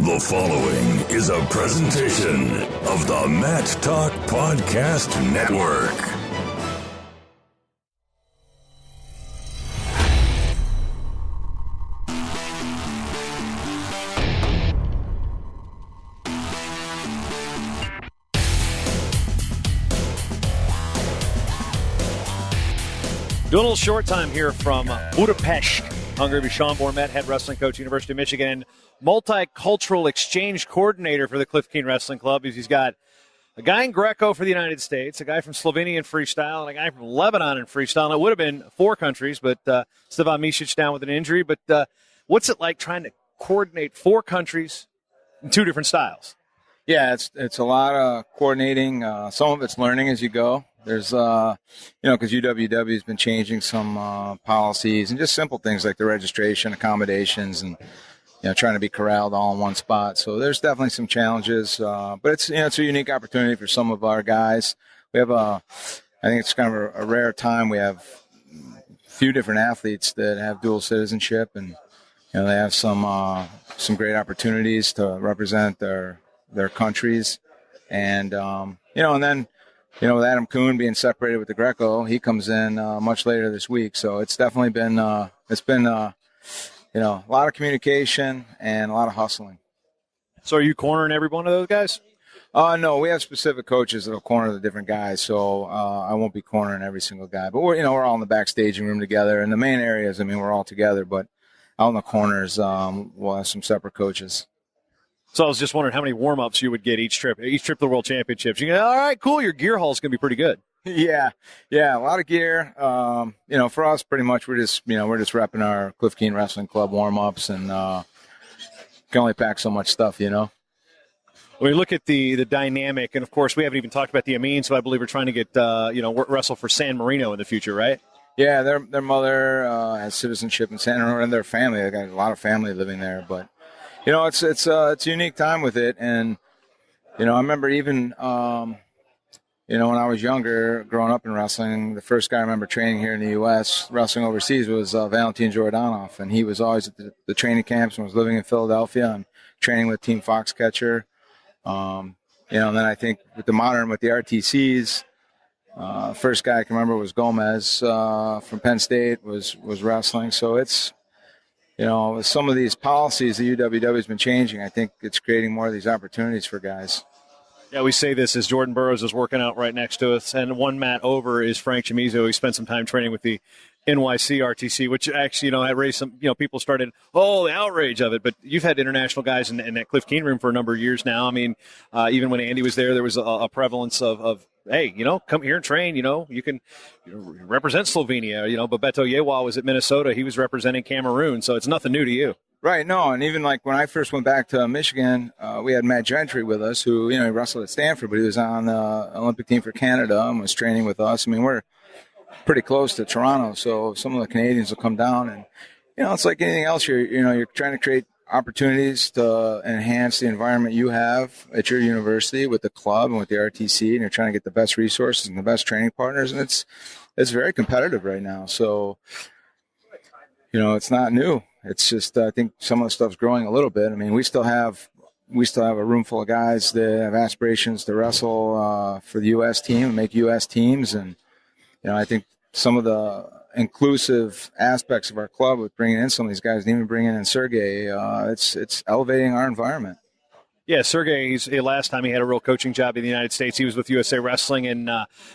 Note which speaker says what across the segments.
Speaker 1: The following is a presentation of the Mat Talk Podcast Network.
Speaker 2: Doing a little short time here from Budapest, Hungary with Sean Bormet, head wrestling coach, University of Michigan, and multicultural exchange coordinator for the Cliff Keen Wrestling Club. He's got a guy in Greco for the United States, a guy from Slovenia in freestyle, and a guy from Lebanon in freestyle. And it would have been 4 countries, but Stevan Micic down with an injury. But what's it like trying to coordinate 4 countries in 2 different styles?
Speaker 3: Yeah, it's a lot of coordinating. Some of it's learning as you go. There's, because UWW has been changing some policies and just simple things like the registration, accommodations, and trying to be corralled all in one spot. So there's definitely some challenges, but it's a unique opportunity for some of our guys. We have I think it's kind of a rare time. We have a few different athletes that have dual citizenship, and they have some great opportunities to represent their countries, and and then. With Adam Kuhn being separated with the Greco, he comes in much later this week. So it's definitely been a lot of communication and a lot of hustling.
Speaker 2: So are you cornering every one of those guys?
Speaker 3: No, we have specific coaches that will corner the different guys. So I won't be cornering every single guy. But we're all in the backstaging room together. In the main areas, we're all together. But out in the corners, we'll have some separate coaches.
Speaker 2: So I was just wondering how many warm-ups you would get each trip to the World Championships. You go, all right, cool, your gear haul is going to be pretty good.
Speaker 3: Yeah, a lot of gear. For us, pretty much we're just repping our Cliff Keen Wrestling Club warm-ups, and can only pack so much stuff, When
Speaker 2: we look at the dynamic, and of course we haven't even talked about the Amines, who I believe are trying to get wrestle for San Marino in the future, right?
Speaker 3: Yeah, their mother has citizenship in San Marino, and their family. They got a lot of family living there, but. It's a unique time with it, and I remember even when I was younger, growing up in wrestling, the first guy I remember training here in the U.S. wrestling overseas was Valentin Jordanov, and he was always at the training camps and was living in Philadelphia and training with Team Foxcatcher. And then I think with the RTCs, first guy I can remember was Gomez from Penn State was wrestling, so it's. With some of these policies the UWW has been changing, I think it's creating more of these opportunities for guys.
Speaker 2: Yeah, we say this as Jordan Burroughs is working out right next to us, and one mat over is Frank Chamizo. He spent some time training with the NYC RTC, which actually, had raised some, people started, the outrage of it. But you've had international guys in that Cliff Keen room for a number of years now. Even when Andy was there was a prevalence of hey, come here and train. You can represent Slovenia. Bebeto Yewa was at Minnesota. He was representing Cameroon. So it's nothing new to you.
Speaker 3: Right. No. And even like when I first went back to Michigan, we had Matt Gentry with us who, he wrestled at Stanford, but he was on the Olympic team for Canada and was training with us. We're pretty close to Toronto. So some of the Canadians will come down and, it's like anything else. You're trying to create opportunities to enhance the environment you have at your university with the club and with the RTC, and you're trying to get the best resources and the best training partners, and it's very competitive right now. So, it's not new. It's just I think some of the stuff's growing a little bit. We still have a room full of guys that have aspirations to wrestle for the U.S. team and make U.S. teams, and I think some of the inclusive aspects of our club with bringing in some of these guys and even bringing in Sergei, it's elevating our environment.
Speaker 2: Yeah, Sergei, last time he had a real coaching job in the United States, he was with USA Wrestling, and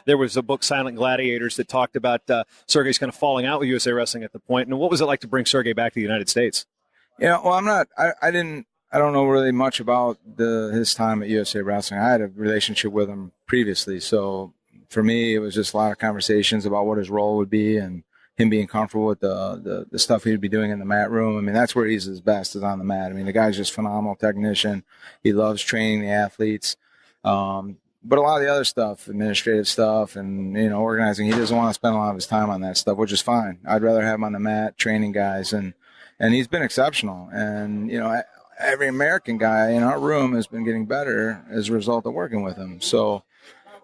Speaker 2: there was a book, Silent Gladiators, that talked about Sergei's kind of falling out with USA Wrestling at the point. And what was it like to bring Sergei back to the United States?
Speaker 3: I don't know really much about his time at USA Wrestling. I had a relationship with him previously, so for me, it was just a lot of conversations about what his role would be and him being comfortable with the stuff he'd be doing in the mat room. That's where he's his best, is on the mat. The guy's just a phenomenal technician. He loves training the athletes. But a lot of the other stuff, administrative stuff and, organizing, he doesn't want to spend a lot of his time on that stuff, which is fine. I'd rather have him on the mat training guys. And he's been exceptional. And, every American guy in our room has been getting better as a result of working with him. So,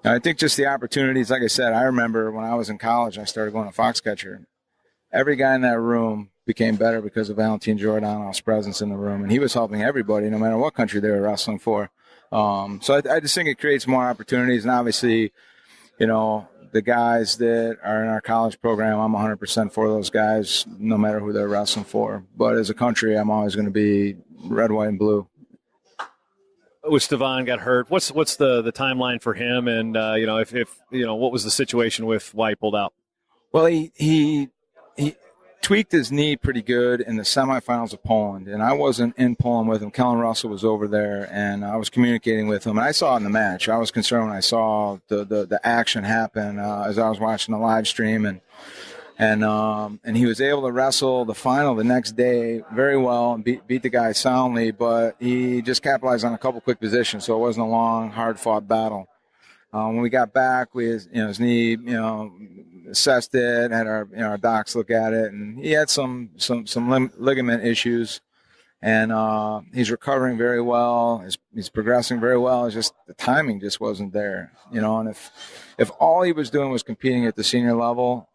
Speaker 3: I think just the opportunities, like I said, I remember when I was in college, I started going to Foxcatcher. Every guy in that room became better because of Valentin Giordano's presence in the room, and he was helping everybody, no matter what country they were wrestling for. So I just think it creates more opportunities, and obviously, the guys that are in our college program, I'm 100% for those guys, no matter who they're wrestling for. But as a country, I'm always going to be red, white, and blue.
Speaker 2: With Stevan got hurt, what's the timeline for him? And if what was the situation with why he pulled out?
Speaker 3: Well, he tweaked his knee pretty good in the semifinals of Poland, and I wasn't in Poland with him. Kellen Russell was over there, and I was communicating with him, and I saw it in the match. I was concerned when I saw the action happen as I was watching the live stream, and he was able to wrestle the final the next day very well and beat the guy soundly, but he just capitalized on a couple quick positions, so it wasn't a long, hard-fought battle. When we got back, his knee, assessed it, had our docs look at it, and he had some ligament issues, and he's recovering very well. He's progressing very well. It's just the timing just wasn't there, And if all he was doing was competing at the senior level,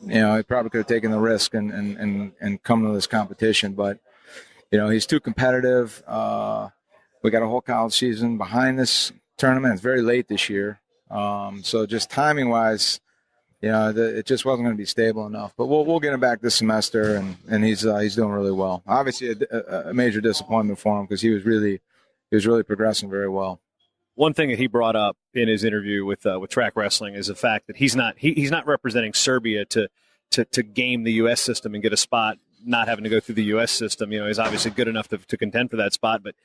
Speaker 3: he probably could have taken the risk and come to this competition. But he's too competitive. We got a whole college season behind this tournament. It's very late this year, so just timing wise, it just wasn't going to be stable enough. But we'll get him back this semester, and he's doing really well. Obviously, a major disappointment for him because he was really progressing very well.
Speaker 2: One thing that he brought up in his interview with Track Wrestling is the fact that he's not representing Serbia to game the U.S. system and get a spot, not having to go through the U.S. system. He's obviously good enough to contend for that spot, but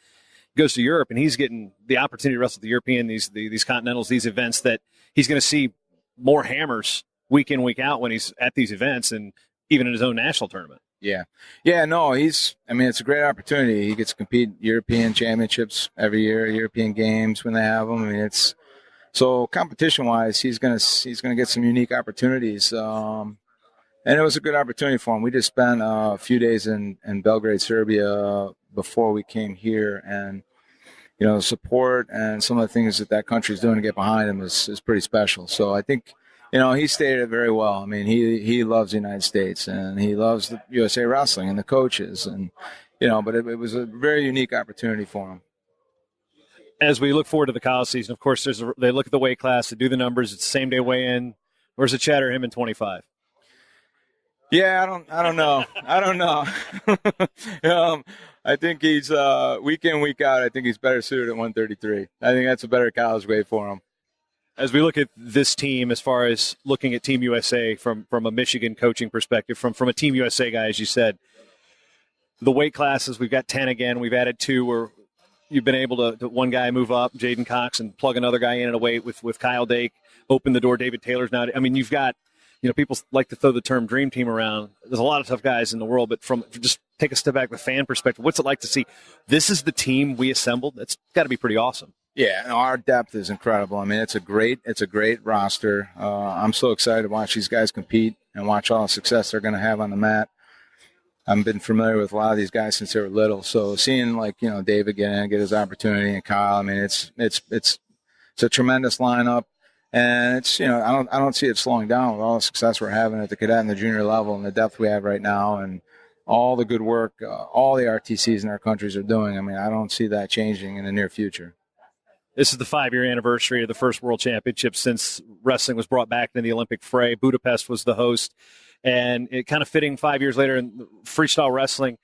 Speaker 2: goes to Europe and he's getting the opportunity to wrestle the European, these continentals, these events that he's going to see more hammers week in, week out when he's at these events and even in his own national tournament.
Speaker 3: Yeah. No, it's a great opportunity. He gets to compete European championships every year, European games when they have them. So competition wise, he's going to get some unique opportunities. And it was a good opportunity for him. We just spent a few days in Belgrade, Serbia before we came here, and the support and some of the things that country is doing to get behind him is pretty special. So I think he stated it very well. He loves the United States and he loves the USA Wrestling and the coaches, and but it was a very unique opportunity for him.
Speaker 2: As we look forward to the college season, of course, they look at the weight class, they do the numbers. It's the same day weigh-in. Where's the chatter him in 25?
Speaker 3: Yeah, I don't know. I think he's week in, week out. I think he's better suited at 133. I think that's a better college weight for him.
Speaker 2: As we look at this team, as far as looking at Team USA from a Michigan coaching perspective, from a Team USA guy, as you said, the weight classes, we've got 10 again. We've added 2 where you've been able to one guy move up, Jaden Cox, and plug another guy in at a weight with Kyle Dake, open the door. David Taylor's now. You've got, people like to throw the term dream team around. There's a lot of tough guys in the world, but just take a step back with fan perspective, what's it like to see this is the team we assembled? That's got to be pretty awesome.
Speaker 3: Yeah, our depth is incredible. It's a great roster. I'm so excited to watch these guys compete and watch all the success they're going to have on the mat. I've been familiar with a lot of these guys since they were little, so seeing David get his opportunity and Kyle, it's a tremendous lineup. And it's I don't see it slowing down with all the success we're having at the cadet and the junior level and the depth we have right now and all the good work all the RTCs in our countries are doing. I don't see that changing in the near future.
Speaker 2: This is the 5-year anniversary of the first World Championship since wrestling was brought back into the Olympic fray. Budapest was the host, and it kind of fitting 5 years later. And freestyle wrestling,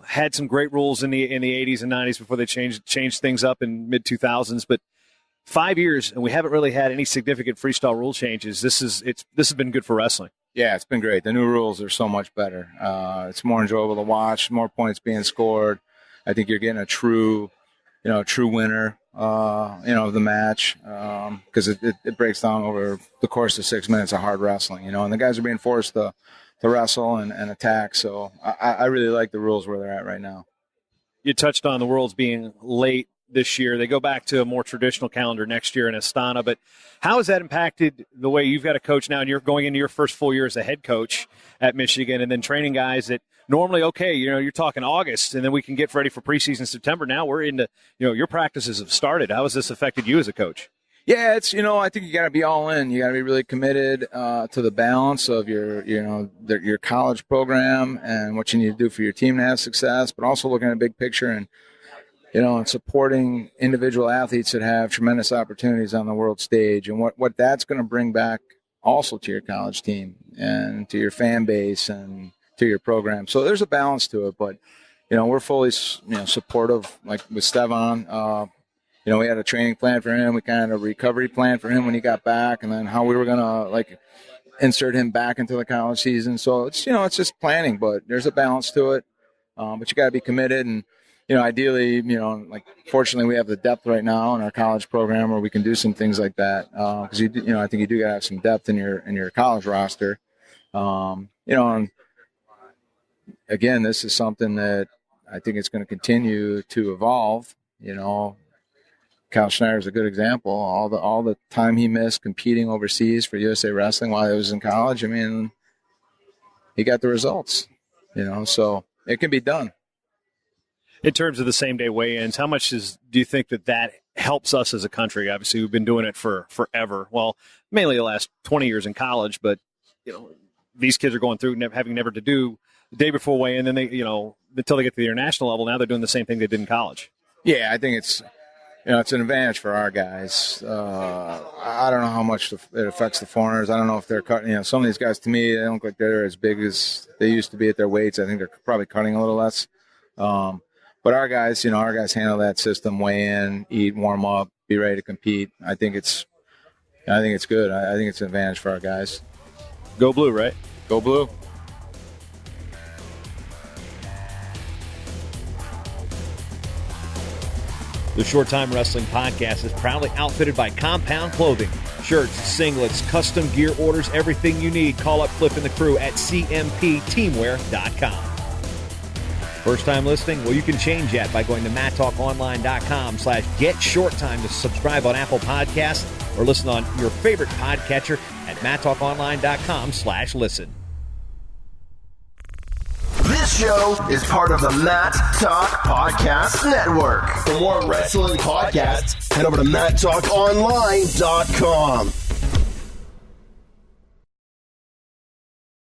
Speaker 2: had some great rules in the 80s and 90s before they changed things up in mid 2000s, but 5 years, and we haven't really had any significant freestyle rule changes. This has been good for wrestling.
Speaker 3: Yeah, it's been great. The new rules are so much better. It's more enjoyable to watch, more points being scored. I think you're getting a true winner, of the match, because it breaks down over the course of 6 minutes of hard wrestling, and the guys are being forced to wrestle and attack. So I really like the rules where they're at right now.
Speaker 2: You touched on the Worlds being late this year. They go back to a more traditional calendar next year in Astana, but how has that impacted the way you've got to coach now, and you're going into your first full year as a head coach at Michigan and then training guys that normally, you're talking August and then we can get ready for preseason September. Now we're into, your practices have started. How has this affected you as a coach?
Speaker 3: Yeah, it's, I think you got to be all in. You got to be really committed to the balance of your college program and what you need to do for your team to have success, but also looking at a big picture and, and supporting individual athletes that have tremendous opportunities on the world stage, and what that's going to bring back also to your college team and to your fan base and to your program. So there's a balance to it, but, we're fully, supportive, like with Stevan. We had a training plan for him. We kind of had a recovery plan for him when he got back, and then how we were going to insert him back into the college season. So it's, it's just planning, but there's a balance to it. But you got to be committed, and, ideally, fortunately we have the depth right now in our college program where we can do some things like that. Cause I think you do got to have some depth in your college roster. And again, this is something that I think it's going to continue to evolve, Kyle Schneider is a good example. All the time he missed competing overseas for USA Wrestling while he was in college, I mean, he got the results, so it can be done.
Speaker 2: In terms of the same-day weigh-ins, how much do you think that helps us as a country? Obviously, we've been doing it for forever. Well, mainly the last 20 years in college, but, these kids are going through having never to do the day before weigh-in, then they, until they get to the international level, now they're doing the same thing they did in college.
Speaker 3: Yeah, I think it's an advantage for our guys. I don't know how much it affects the foreigners. I don't know if they're cutting. Some of these guys, to me, they don't look like they're as big as they used to be at their weights. I think they're probably cutting a little less. But our guys handle that system: weigh in, eat, warm up, be ready to compete. I think it's good. I think it's an advantage for our guys.
Speaker 2: Go Blue, right?
Speaker 3: Go Blue.
Speaker 4: The Short Time Wrestling Podcast is proudly outfitted by Compound Clothing. Shirts, singlets, custom gear orders, everything you need. Call up Cliff and the crew at cmpteamwear.com. First time listening? Well, you can change that by going to MattTalkOnline.com/GetShortTime to subscribe on Apple Podcasts or listen on your favorite podcatcher at MattTalkOnline.com/listen.
Speaker 5: This show is part of the Matt Talk Podcast Network. For more wrestling podcasts, head over to MattTalkOnline.com.